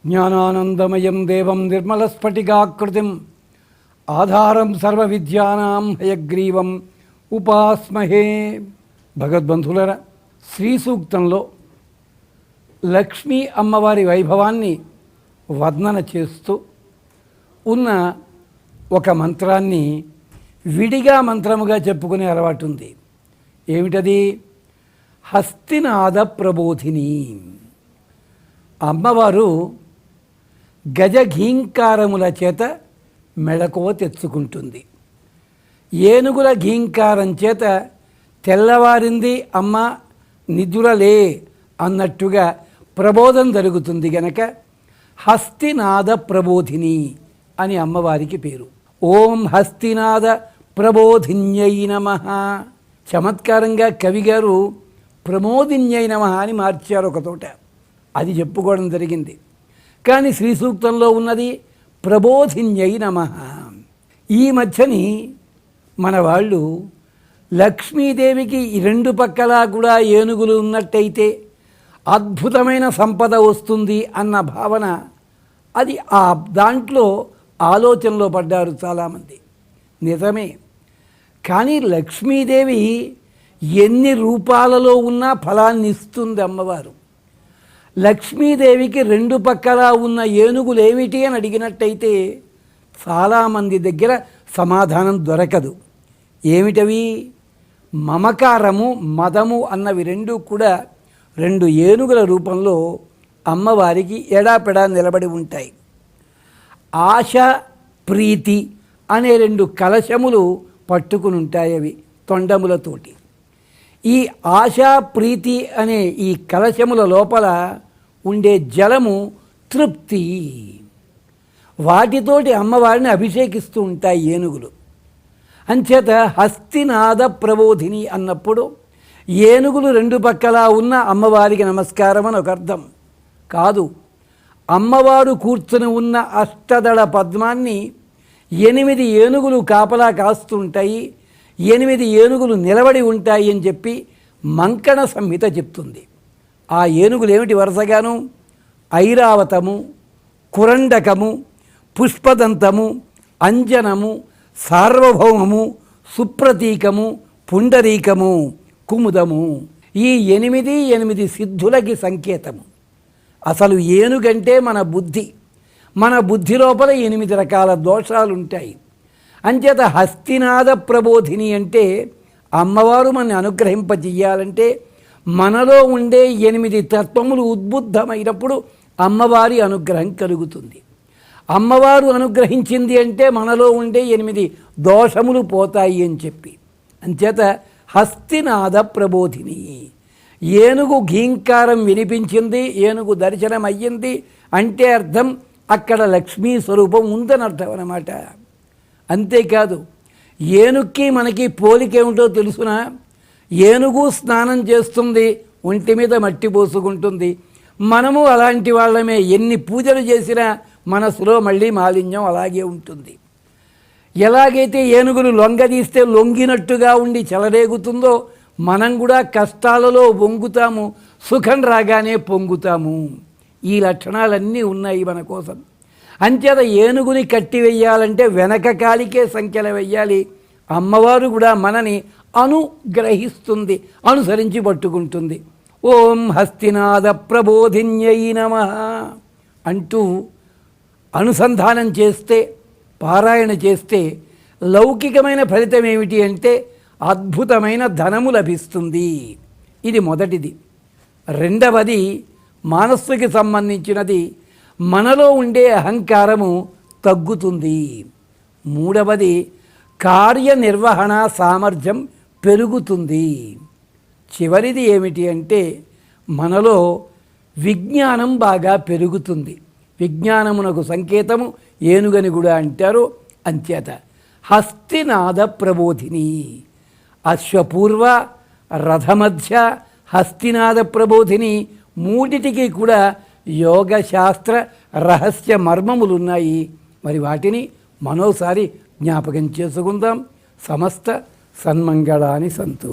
జ్ఞానానందమయం దేవం నిర్మలస్ఫటికాకృతిం ఆధారం సర్వవిద్యానాం హయగ్రీవం ఉపాస్మహే. భగవద్బంధులరా, శ్రీ సూక్తంలో లక్ష్మీ అమ్మవారి వైభవాన్ని వర్ణన చేస్తూ ఉన్న ఒక మంత్రాన్ని విడిగా మంత్రముగా చెప్పుకునే అలవాటు ఉంది. ఏమిటది? హస్తినాద ప్రబోధిని. అమ్మవారు గజఘీంకారముల చేత మెళకువ తెచ్చుకుంటుంది. ఏనుగుల ఘీంకారం చేత తెల్లవారింది అమ్మ నిద్రలే అన్నట్టుగా ప్రబోధం జరుగుతుంది గనక హస్తినాద ప్రబోధిని అని అమ్మవారికి పేరు. ఓం హస్తినాద ప్రబోధిన్యై నమః. చమత్కారంగా కవిగారు ప్రమోదిన్యై నమః అని మార్చారు ఒకతోట. అది చెప్పుకోవడం జరిగింది. కానీ శ్రీ సూక్తంలో ఉన్నది ప్రబోధిన్యై నమః. ఈ మధ్యని మన వాళ్ళు లక్ష్మీదేవికి రెండు పక్కలా కూడా ఏనుగులు ఉన్నట్టయితే అద్భుతమైన సంపద వస్తుంది అన్న భావన, అది ఆ దాంట్లో ఆలోచనలో పడ్డారు చాలామంది. నిజమే. కానీ లక్ష్మీదేవి ఎన్ని రూపాలలో ఉన్నా ఫలాన్ని ఇస్తుంది అమ్మవారు. లక్ష్మీదేవికి రెండు పక్కలా ఉన్న ఏనుగులు ఏమిటి అని అడిగినట్టయితే చాలామంది దగ్గర సమాధానం దొరకదు. ఏమిటవి? మమకారము, మదము అన్నవి రెండు కూడా రెండు ఏనుగుల రూపంలో అమ్మవారికి ఎడాపెడా నిలబడి ఉంటాయి. ఆశ, ప్రీతి అనే రెండు కలశములు పట్టుకుని ఉంటాయి అవి తొండములతోటి. ఈ ఆశా, ప్రీతి అనే ఈ కలశముల లోపల ఉండే జలము తృప్తి. వాటితోటి అమ్మవారిని అభిషేకిస్తూ ఉంటాయి ఏనుగులు. అంచేత హస్తినాద ప్రబోధిని అన్నప్పుడు ఏనుగులు రెండు పక్కలా ఉన్న అమ్మవారికి నమస్కారం అని ఒక అర్థం కాదు. అమ్మవారు కూర్చుని ఉన్న అష్టదళ పద్మాన్ని 8 ఏనుగులు కాపలా కాస్తుంటాయి, 8 ఏనుగులు నిలబడి ఉంటాయి అని చెప్పి మంకణ సంహిత చెప్తుంది. ఆ ఏనుగులు ఏమిటి? వరుసగాను ఐరావతము, కురండకము, పుష్పదంతము, అంజనము, సార్వభౌమము, సుప్రతీకము, పుండరీకము, కుముదము. ఈ 8 సిద్ధులకి సంకేతము. అసలు ఏనుగంటే మన బుద్ధి. మన బుద్ధి లోపల 8 రకాల దోషాలు ఉంటాయి. అంచేత హస్తినాద ప్రబోధిని అంటే అమ్మవారు మన అనుగ్రహింపజేయాలంటే మనలో ఉండే 8 తత్వములు ఉద్బుద్ధమైనప్పుడు అమ్మవారి అనుగ్రహం కలుగుతుంది. అమ్మవారు అనుగ్రహించింది అంటే మనలో ఉండే 8 దోషములు పోతాయి అని చెప్పి. అంచేత హస్తినాద ప్రబోధిని. ఏనుగు ఘీంకారం వినిపించింది, ఏనుగు దర్శనం అయ్యింది అంటే అర్థం అక్కడ లక్ష్మీ స్వరూపం ఉందని అర్థం అన్నమాట. అంతేకాదు, ఏనుగుకి మనకి పోలికేమిటో తెలుసునా? ఏనుగు స్నానం చేస్తుంది, ఒంటి మీద మట్టి పోసుకుంటుంది. మనము అలాంటి వాళ్ళమే. ఎన్ని పూజలు చేసినా మనసులో మళ్ళీ మాలిన్యం అలాగే ఉంటుంది. ఎలాగైతే ఏనుగులు లొంగదీస్తే లొంగినట్టుగా ఉండి చెలరేగుతుందో మనం కూడా కష్టాలలో వంగుతాము, సుఖం రాగానే పొంగుతాము. ఈ లక్షణాలన్నీ ఉన్నాయి మన కోసం. అంచేత ఏనుగుని కట్టివేయాలంటే వెనక కాలికే సంఖ్యలు వెయ్యాలి. అమ్మవారు కూడా మనని అనుగ్రహిస్తుంది, అనుసరించి పట్టుకుంటుంది. ఓం హస్తినాద ప్రబోధిన్యై నమః అంటూ అనుసంధానం చేస్తే, పారాయణ చేస్తే లౌకికమైన ఫలితం ఏమిటి అంటే అద్భుతమైన ధనము లభిస్తుంది. ఇది మొదటిది. రెండవది మనస్సుకి సంబంధించినది, మనలో ఉండే అహంకారము తగ్గుతుంది. మూడవది కార్యనిర్వహణ సామర్థ్యం పెరుగుతుంది. చివరిది ఏమిటి అంటే మనలో విజ్ఞానం బాగా పెరుగుతుంది. విజ్ఞానమునకు సంకేతము ఏనుగని కూడా అంటారు. అంచేత హస్తినాద ప్రబోధిని. అశ్వపూర్వ, రథమధ్య, హస్తినాద ప్రబోధిని మూడిటికి కూడా యోగశాస్త్ర రహస్య మర్మములున్నాయి. మరి వాటిని మరోసారి జ్ఞాపకం చేసుకుందాం. సమస్త సన్మంగళాని సంతు.